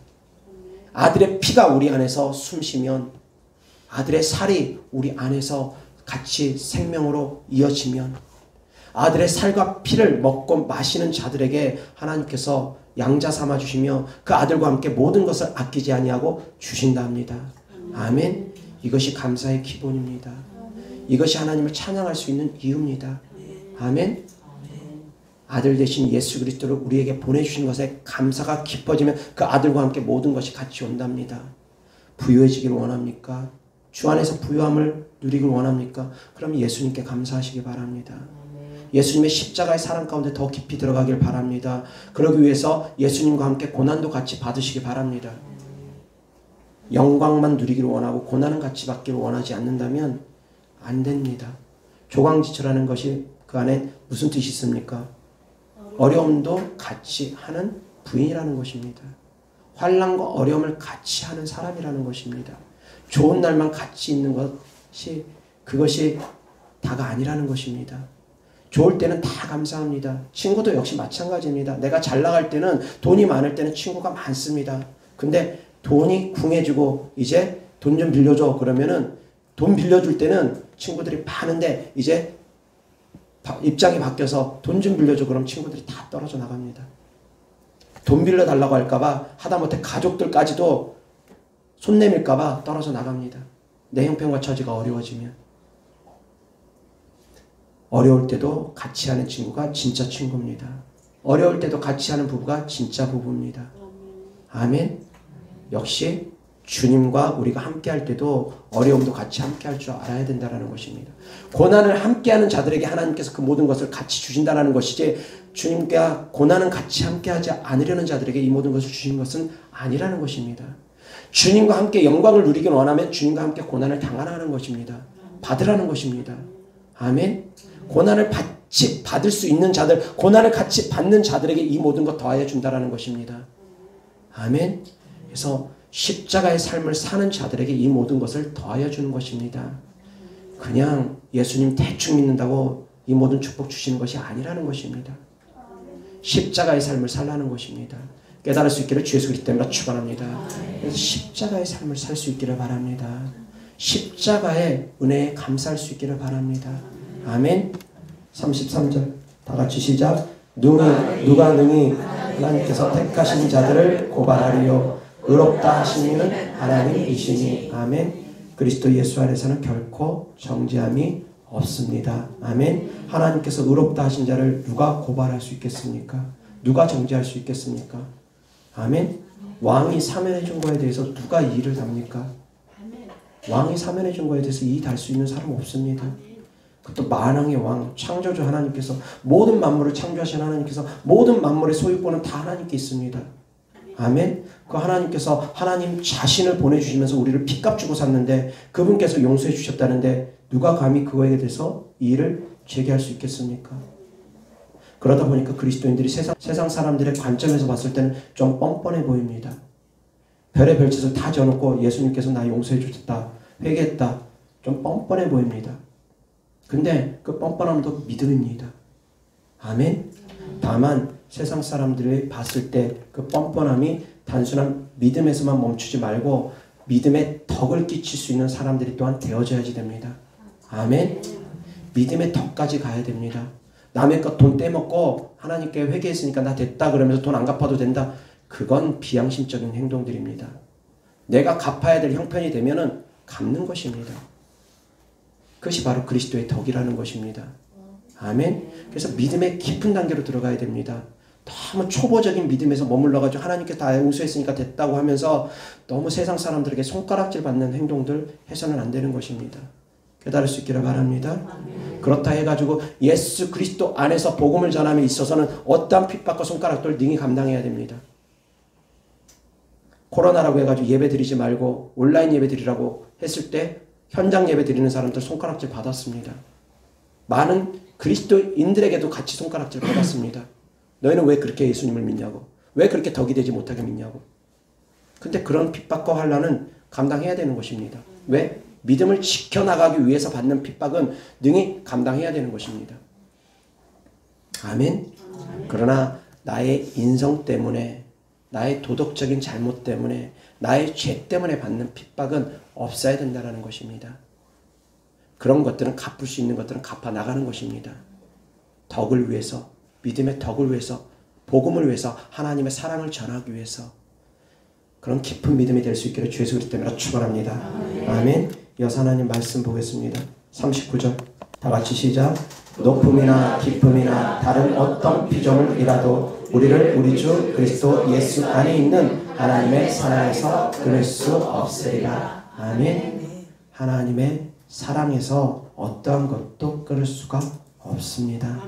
아들의 피가 우리 안에서 숨쉬면, 아들의 살이 우리 안에서 같이 생명으로 이어지면, 아들의 살과 피를 먹고 마시는 자들에게 하나님께서 양자 삼아 주시며 그 아들과 함께 모든 것을 아끼지 아니하고 주신답니다. 아멘. 이것이 감사의 기본입니다. 이것이 하나님을 찬양할 수 있는 이유입니다. 아멘. 아들 되신 예수 그리스도를 우리에게 보내주신 것에 감사가 깊어지면 그 아들과 함께 모든 것이 같이 온답니다. 부유해지기를 원합니까? 주 안에서 부유함을 누리길 원합니까? 그럼 예수님께 감사하시기 바랍니다. 예수님의 십자가의 사랑 가운데 더 깊이 들어가길 바랍니다. 그러기 위해서 예수님과 함께 고난도 같이 받으시기 바랍니다. 영광만 누리기를 원하고 고난은 같이 받기를 원하지 않는다면 안 됩니다. 조강지처라는 것이 그 안에 무슨 뜻이 있습니까? 어려움도 같이 하는 부인이라는 것입니다. 환난과 어려움을 같이 하는 사람이라는 것입니다. 좋은 날만 같이 있는 것이, 그것이 다가 아니라는 것입니다. 좋을 때는 다 감사합니다. 친구도 역시 마찬가지입니다. 내가 잘 나갈 때는, 돈이 많을 때는 친구가 많습니다. 근데 돈이 궁해지고 이제 돈 좀 빌려줘 그러면은, 돈 빌려줄 때는 친구들이 많은데 이제 입장이 바뀌어서 돈 좀 빌려줘 그럼 친구들이 다 떨어져 나갑니다. 돈 빌려달라고 할까봐 하다못해 가족들까지도 손 내밀까봐 떨어져 나갑니다. 내 형편과 처지가 어려워지면. 어려울 때도 같이 하는 친구가 진짜 친구입니다. 어려울 때도 같이 하는 부부가 진짜 부부입니다. 아멘. 역시 주님과 우리가 함께할 때도 어려움도 같이 함께할 줄 알아야 된다는 것입니다. 고난을 함께하는 자들에게 하나님께서 그 모든 것을 같이 주신다는 것이지, 주님과 고난은 같이 함께하지 않으려는 자들에게 이 모든 것을 주신 것은 아니라는 것입니다. 주님과 함께 영광을 누리길 원하면 주님과 함께 고난을 당하라는 것입니다. 받으라는 것입니다. 아멘. 고난을 같이 받을 수 있는 자들, 고난을 같이 받는 자들에게 이 모든 것 더하여 준다는 것입니다. 아멘. 그래서 십자가의 삶을 사는 자들에게 이 모든 것을 더하여 주는 것입니다. 그냥 예수님 대충 믿는다고 이 모든 축복 주시는 것이 아니라는 것입니다. 십자가의 삶을 살라는 것입니다. 깨달을 수 있기를 주 예수 그리스도 때문에 축원합니다. 그래서 십자가의 삶을 살 수 있기를 바랍니다. 십자가의 은혜에 감사할 수 있기를 바랍니다. 아멘. 33절 다 같이 시작. 누가 능히 하나님께서 택하신 자들을 고발하리요 의롭다 하신 이는 하나님이시니. 아멘. 그리스도 예수 안에서는 결코 정죄함이 없습니다. 아멘. 하나님께서 의롭다 하신 자를 누가 고발할 수 있겠습니까? 누가 정죄할 수 있겠습니까? 아멘. 왕이 사면해 준 거에 대해서 누가 이의를 답니까? 왕이 사면해 준 거에 대해서 이의 달 수 있는 사람 없습니다. 그것도 만왕의 왕 창조주 하나님께서 모든 만물을 창조하신 하나님께서 모든 만물의 소유권은 다 하나님께 있습니다. 아멘. 그 하나님께서 하나님 자신을 보내주시면서 우리를 핏값 주고 샀는데 그분께서 용서해 주셨다는데 누가 감히 그거에 대해서 이의를 제기할 수 있겠습니까? 그러다 보니까 그리스도인들이 세상 사람들의 관점에서 봤을 때는 좀 뻔뻔해 보입니다. 별의 별짓을 다 져놓고 예수님께서 나 용서해 주셨다, 회개했다, 좀 뻔뻔해 보입니다. 근데 그 뻔뻔함도 믿음입니다. 아멘. 다만 세상 사람들이 봤을 때 그 뻔뻔함이 단순한 믿음에서만 멈추지 말고 믿음의 덕을 끼칠 수 있는 사람들이 또한 되어져야지 됩니다. 아멘. 믿음의 덕까지 가야 됩니다. 남의 것 돈 떼먹고 하나님께 회개했으니까 나 됐다 그러면서 돈 안 갚아도 된다. 그건 비양심적인 행동들입니다. 내가 갚아야 될 형편이 되면은 갚는 것입니다. 그것이 바로 그리스도의 덕이라는 것입니다. 아멘. 그래서 믿음의 깊은 단계로 들어가야 됩니다. 너무 초보적인 믿음에서 머물러가지고 하나님께 다 용서했으니까 됐다고 하면서 너무 세상 사람들에게 손가락질 받는 행동들 해서는 안 되는 것입니다. 깨달을 수 있기를 바랍니다. 그렇다 해가지고 예수 그리스도 안에서 복음을 전함에 있어서는 어떠한 핍박과 손가락들 능히 감당해야 됩니다. 코로나라고 해가지고 예배 드리지 말고 온라인 예배 드리라고 했을 때 현장 예배 드리는 사람들 손가락질 받았습니다. 많은 그리스도인들에게도 같이 손가락질 받았습니다. 너희는 왜 그렇게 예수님을 믿냐고. 왜 그렇게 덕이 되지 못하게 믿냐고. 근데 그런 핍박과 환난은 감당해야 되는 것입니다. 왜? 믿음을 지켜나가기 위해서 받는 핍박은 능히 감당해야 되는 것입니다. 아멘. 그러나 나의 인성 때문에, 나의 도덕적인 잘못 때문에, 나의 죄 때문에 받는 핍박은 없어야 된다는 것입니다. 그런 것들은 갚을 수 있는 것들은 갚아 나가는 것입니다. 덕을 위해서, 믿음의 덕을 위해서, 복음을 위해서, 하나님의 사랑을 전하기 위해서 그런 깊은 믿음이 될 수 있기를 주 예수 그리스도 때문에 축원합니다. 아멘. 이어서 하나님 말씀 보겠습니다. 39절 다 같이 시작. 높음이나 깊음이나 다른 어떤 피조물이라도 우리를 우리 주 그리스도 예수 안에 있는 하나님의 사랑에서 끊을 수 없으리라. 아멘. 하나님의 사랑에서 어떠한 것도 끊을 수가 없습니다.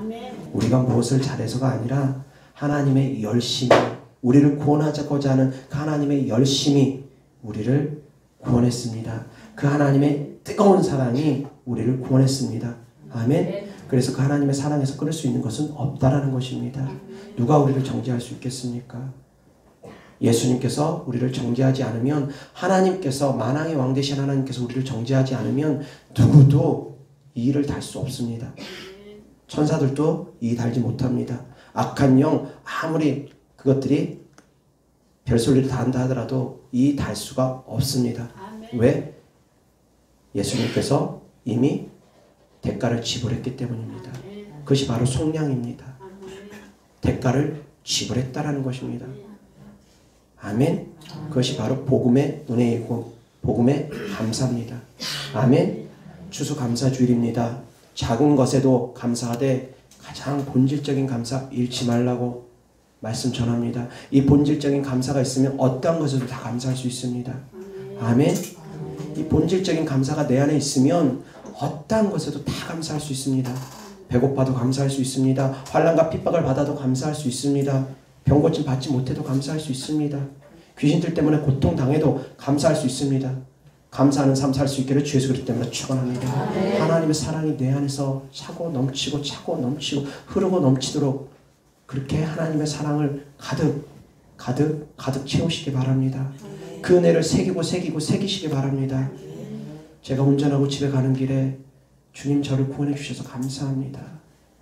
우리가 무엇을 잘해서가 아니라 하나님의 열심이, 우리를 구원하고자 하는 그 하나님의 열심이 우리를 구원했습니다. 그 하나님의 뜨거운 사랑이 우리를 구원했습니다. 아멘. 그래서 그 하나님의 사랑에서 끊을 수 있는 것은 없다라는 것입니다. 누가 우리를 정죄할 수 있겠습니까? 예수님께서 우리를 정죄하지 않으면, 하나님께서 만왕의 왕 되신 하나님께서 우리를 정죄하지 않으면 누구도 이 일을 달 수 없습니다. 천사들도 이 달지 못합니다. 악한 영 아무리 그것들이 별소리를 다 한다 하더라도 이 달 수가 없습니다. 왜? 예수님께서 이미 대가를 지불했기 때문입니다. 그것이 바로 속량입니다. 대가를 지불했다라는 것입니다. 아멘. 그것이 바로 복음의 은혜이고 복음의 감사입니다. 아멘. 추수감사주일입니다. 작은 것에도 감사하되 가장 본질적인 감사 잃지 말라고 말씀 전합니다. 이 본질적인 감사가 있으면 어떠한 것에도 다 감사할 수 있습니다. 아멘. 이 본질적인 감사가 내 안에 있으면 어떠한 것에도 다 감사할 수 있습니다. 배고파도 감사할 수 있습니다. 환난과 핍박을 받아도 감사할 수 있습니다. 병고침 받지 못해도 감사할 수 있습니다. 귀신들 때문에 고통당해도 감사할 수 있습니다. 감사하는 삶 살 수 있기를 주 예수 그리스도 때문에 축원합니다. 하나님의 사랑이 내 안에서 차고 넘치고 흐르고 넘치도록 그렇게 하나님의 사랑을 가득 채우시기 바랍니다. 그 은혜를 새기시기 바랍니다. 제가 운전하고 집에 가는 길에 주님 저를 구원해 주셔서 감사합니다.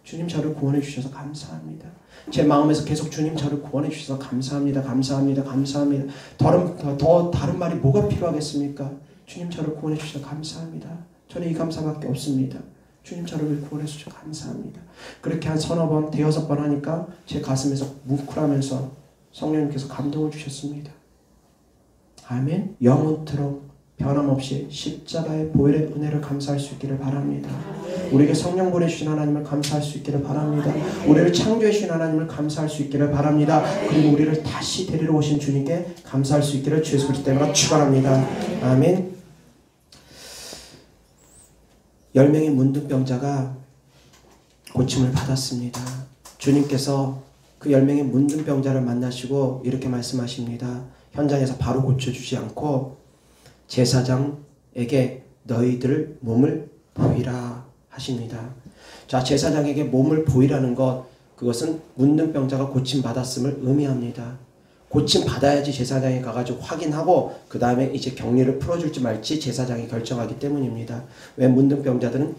주님 저를 구원해 주셔서 감사합니다. 제 마음에서 계속 주님 저를 구원해 주셔서 감사합니다. 감사합니다. 감사합니다. 더 다른 말이 뭐가 필요하겠습니까? 주님 저를 구원해 주셔서 감사합니다. 저는 이 감사밖에 없습니다. 주님 저를 구원해 주셔서 감사합니다. 그렇게 한 서너 번, 대여섯 번 하니까 제 가슴에서 뭉클하면서 성령님께서 감동을 주셨습니다. 아멘. 영원토록 변함없이 십자가의 보혈의 은혜를 감사할 수 있기를 바랍니다. 우리에게 성령 보내주신 하나님을 감사할 수 있기를 바랍니다. 우리를 창조해 주신 하나님을 감사할 수 있기를 바랍니다. 그리고 우리를 다시 데리러 오신 주님께 감사할 수 있기를 주 예수 그리스도 때문에 축원합니다. 아멘. 10명의 문둥병자가 고침을 받았습니다. 주님께서 그 10명의 문둥병자를 만나시고 이렇게 말씀하십니다. 현장에서 바로 고쳐주지 않고 제사장에게 너희들 몸을 보이라 하십니다. 자, 제사장에게 몸을 보이라는 것, 그것은 문둥병자가 고침받았음을 의미합니다. 고침받아야지 제사장에 가가지고 확인하고 그 다음에 이제 격리를 풀어줄지 말지 제사장이 결정하기 때문입니다. 왜 문둥병자들은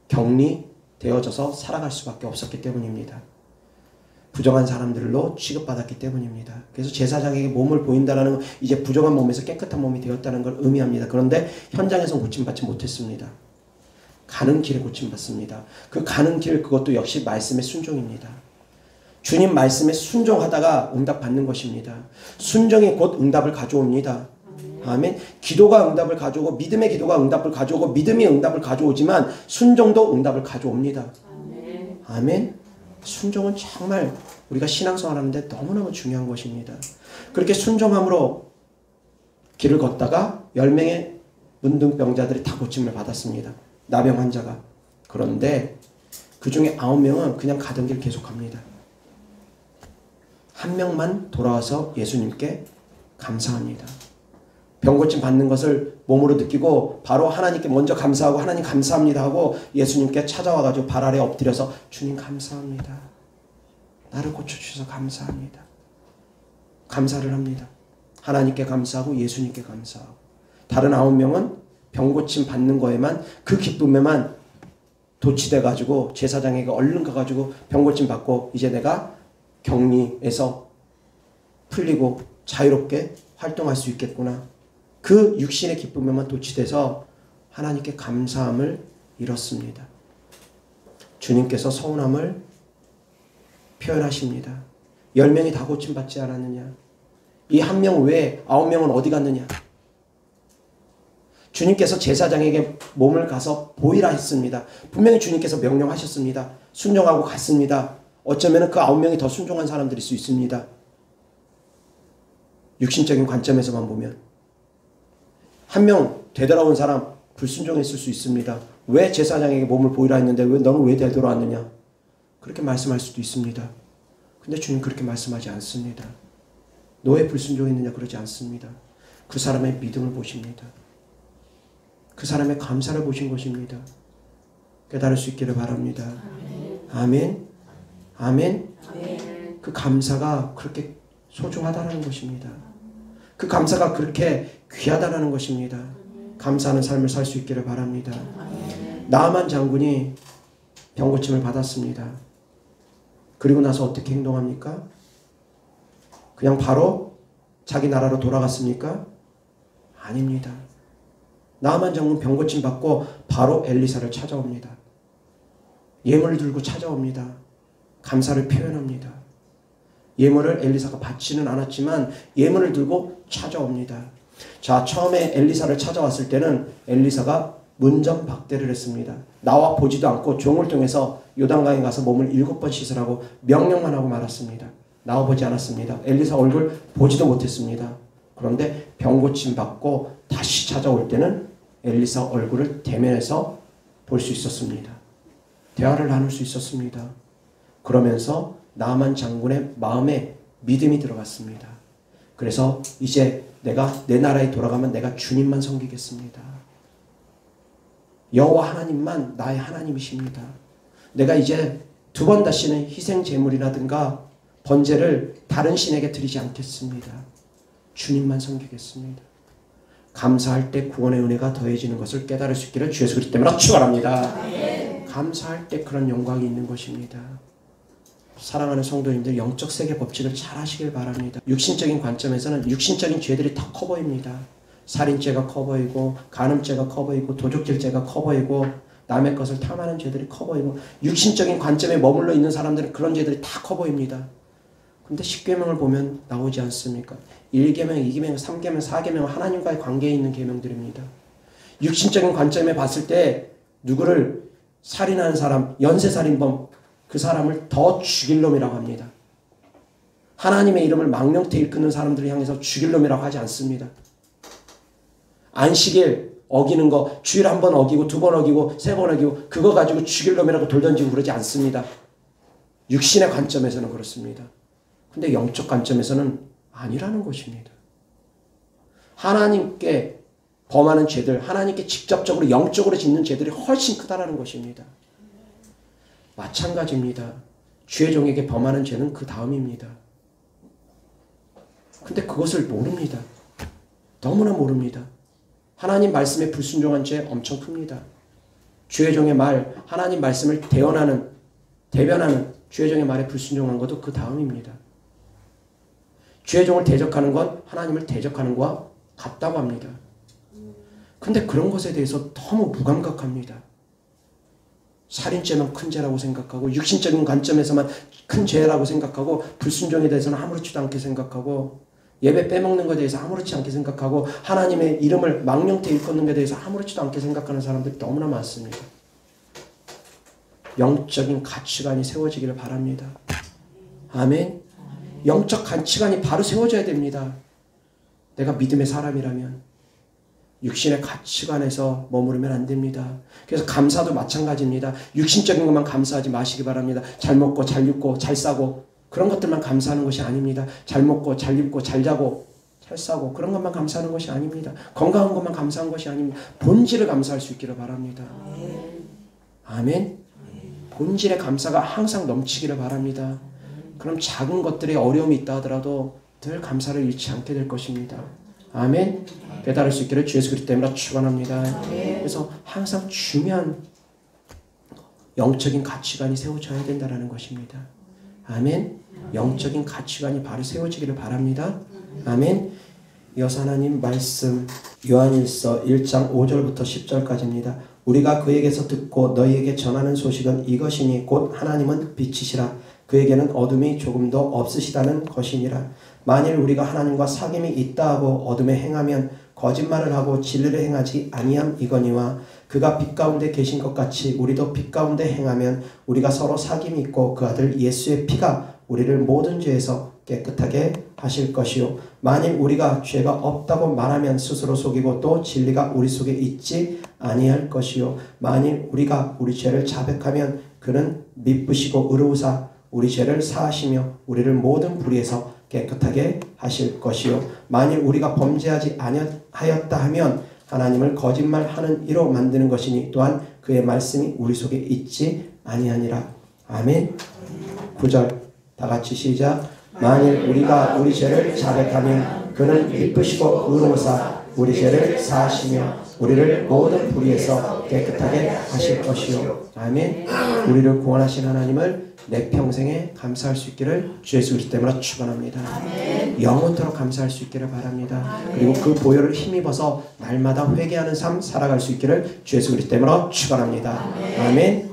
격리되어져서 살아갈 수밖에 없었기 때문입니다. 부정한 사람들로 취급받았기 때문입니다. 그래서 제사장에게 몸을 보인다는 건 이제 부정한 몸에서 깨끗한 몸이 되었다는 걸 의미합니다. 그런데 현장에서는 고침받지 못했습니다. 가는 길에 고침받습니다. 그 가는 길, 그것도 역시 말씀의 순종입니다. 주님 말씀에 순종하다가 응답받는 것입니다. 순종이 곧 응답을 가져옵니다. 아멘. 기도가 응답을 가져오고 믿음의 기도가 응답을 가져오고 믿음이 응답을 가져오지만 순종도 응답을 가져옵니다. 아멘. 순종은 정말 우리가 신앙생활 하는데 너무너무 중요한 것입니다. 그렇게 순종함으로 길을 걷다가 10명의 문둥병자들이 다 고침을 받았습니다. 나병 환자가. 그런데 그 중에 9명은 그냥 가던 길 계속합니다. 한 명만 돌아와서 예수님께 감사합니다. 병고침 받는 것을 몸으로 느끼고 바로 하나님께 먼저 감사하고 하나님 감사합니다 하고 예수님께 찾아와가지고 발 아래 엎드려서 주님 감사합니다. 나를 고쳐주셔서 감사합니다. 감사를 합니다. 하나님께 감사하고 예수님께 감사하고 다른 9명은 병고침 받는 거에만 그 기쁨에만 도취돼가지고 제사장에게 얼른 가가지고 병고침 받고 이제 내가 격리에서 풀리고 자유롭게 활동할 수 있겠구나. 그 육신의 기쁨에만 도취돼서 하나님께 감사함을 잃었습니다. 주님께서 서운함을 표현하십니다. 10명이 다 고침받지 않았느냐? 이 한 명 외에 9명은 어디 갔느냐? 주님께서 제사장에게 몸을 가서 보이라 했습니다. 분명히 주님께서 명령하셨습니다. 순종하고 갔습니다. 어쩌면 그 9명이 더 순종한 사람들일 수 있습니다. 육신적인 관점에서만 보면. 한 명 되돌아온 사람 불순종했을 수 있습니다. 왜 제사장에게 몸을 보이라 했는데 너는 왜 되돌아왔느냐? 그렇게 말씀할 수도 있습니다. 근데 주님 그렇게 말씀하지 않습니다. 너의 불순종했느냐 그러지 않습니다. 그 사람의 믿음을 보십니다. 그 사람의 감사를 보신 것입니다. 깨달을 수 있기를 바랍니다. 아멘. 아멘. 그 감사가 그렇게 소중하다는 것입니다. 그 감사가 그렇게 귀하다는 것입니다. 감사하는 삶을 살 수 있기를 바랍니다. 나아만 장군이 병고침을 받았습니다. 그리고 나서 어떻게 행동합니까? 그냥 바로 자기 나라로 돌아갔습니까? 아닙니다. 나아만 장군 병고침 받고 바로 엘리사를 찾아옵니다. 예물을 들고 찾아옵니다. 감사를 표현합니다. 예물을 엘리사가 받지는 않았지만 예물을 들고 찾아옵니다. 자, 처음에 엘리사를 찾아왔을 때는 엘리사가 문전박대를 했습니다. 나와 보지도 않고 종을 통해서 요단강에 가서 몸을 7번 씻으라고 명령만 하고 말았습니다. 나와 보지 않았습니다. 엘리사 얼굴 보지도 못했습니다. 그런데 병고침 받고 다시 찾아올 때는 엘리사 얼굴을 대면해서 볼 수 있었습니다. 대화를 나눌 수 있었습니다. 그러면서 나아만 장군의 마음에 믿음이 들어갔습니다. 그래서 이제 내가 내 나라에 돌아가면 내가 주님만 섬기겠습니다. 여호와 하나님만 나의 하나님이십니다. 내가 이제 2번 다시는 희생 제물이라든가 번제를 다른 신에게 드리지 않겠습니다. 주님만 섬기겠습니다. 감사할 때 구원의 은혜가 더해지는 것을 깨달을 수 있기를 주 예수 그리스도 때문에 축원합니다. 감사할 때 그런 영광이 있는 것입니다. 사랑하는 성도님들, 영적 세계 법칙을 잘 하시길 바랍니다. 육신적인 관점에서는 육신적인 죄들이 다 커 보입니다. 살인죄가 커 보이고, 간음죄가 커 보이고, 도적질죄가 커 보이고, 남의 것을 탐하는 죄들이 커 보이고, 육신적인 관점에 머물러 있는 사람들은 그런 죄들이 다 커 보입니다. 근데 10계명을 보면 나오지 않습니까? 1계명, 2계명, 3계명, 4계명 하나님과의 관계에 있는 계명들입니다. 육신적인 관점에 봤을 때 누구를 살인하는 사람, 연쇄살인범, 그 사람을 더 죽일 놈이라고 합니다. 하나님의 이름을 망령태 일컫는 사람들을 향해서 죽일 놈이라고 하지 않습니다. 안식일 어기는 거, 주일 한 번 어기고, 2번 어기고, 3번 어기고, 그거 가지고 죽일 놈이라고 돌 던지고 그러지 않습니다. 육신의 관점에서는 그렇습니다. 근데 영적 관점에서는 아니라는 것입니다. 하나님께 범하는 죄들, 하나님께 직접적으로 영적으로 짓는 죄들이 훨씬 크다라는 것입니다. 마찬가지입니다. 주의 종에게 범하는 죄는 그 다음입니다. 근데 그것을 모릅니다. 너무나 모릅니다. 하나님 말씀에 불순종한 죄 엄청 큽니다. 주의 종의 말, 하나님 말씀을 대변하는 주의 종의 말에 불순종한 것도 그 다음입니다. 주의 종을 대적하는 건 하나님을 대적하는 것과 같다고 합니다. 근데 그런 것에 대해서 너무 무감각합니다. 살인죄만 큰 죄라고 생각하고, 육신적인 관점에서만 큰 죄라고 생각하고, 불순종에 대해서는 아무렇지도 않게 생각하고, 예배 빼먹는 것에 대해서 아무렇지 않게 생각하고, 하나님의 이름을 망령태 일컫는 것에 대해서 아무렇지도 않게 생각하는 사람들이 너무나 많습니다. 영적인 가치관이 세워지기를 바랍니다. 아멘. 영적 가치관이 바로 세워져야 됩니다. 내가 믿음의 사람이라면 육신의 가치관에서 머무르면 안 됩니다. 그래서 감사도 마찬가지입니다. 육신적인 것만 감사하지 마시기 바랍니다. 잘 먹고 잘 입고 잘 싸고 그런 것들만 감사하는 것이 아닙니다. 잘 먹고 잘 입고 잘 자고 잘 싸고 그런 것만 감사하는 것이 아닙니다. 건강한 것만 감사한 것이 아닙니다. 본질을 감사할 수 있기를 바랍니다. 아멘. 본질의 감사가 항상 넘치기를 바랍니다. 그럼 작은 것들에 어려움이 있다 하더라도 늘 감사를 잃지 않게 될 것입니다. 아멘. 배달할 수 있기를 주 예수 그리스도 이름으로 축원합니다. 그래서 항상 중요한 영적인 가치관이 세워져야 된다는 것입니다. 아멘. 영적인 가치관이 바로 세워지기를 바랍니다. 아멘. 이어서 하나님 말씀 요한일서 1장 5절부터 10절까지입니다. 우리가 그에게서 듣고 너희에게 전하는 소식은 이것이니 곧 하나님은 빛이시라. 그에게는 어둠이 조금도 없으시다는 것이니라. 만일 우리가 하나님과 사귐이 있다 하고 어둠에 행하면 거짓말을 하고 진리를 행하지 아니함 이거니와 그가 빛 가운데 계신 것 같이 우리도 빛 가운데 행하면 우리가 서로 사귐이 있고 그 아들 예수의 피가 우리를 모든 죄에서 깨끗하게 하실 것이요 만일 우리가 죄가 없다고 말하면 스스로 속이고 또 진리가 우리 속에 있지 아니할 것이요 만일 우리가 우리 죄를 자백하면 그는 미쁘시고 의로우사 우리 죄를 사하시며 우리를 모든 불의에서 깨끗하게 하실 것이요 만일 우리가 범죄하지 아니하였다 하면 하나님을 거짓말하는 이로 만드는 것이니 또한 그의 말씀이 우리 속에 있지 아니하니라. 아멘. 9절 다같이 시작. 만일 우리가 우리 죄를 자백하면 그는 기쁘시고 의로우사 우리 죄를 사하시며 우리를 모든 불의에서 깨끗하게 하실 것이요. 아멘. 우리를 구원하신 하나님을 내 평생에 감사할 수 있기를 주 예수 그리스도 이름으로 축원합니다. 영원토록 감사할 수 있기를 바랍니다. 그리고 그 보혈을 힘입어서 날마다 회개하는 삶 살아갈 수 있기를 주 예수 그리스도 이름으로 축원합니다. 아멘.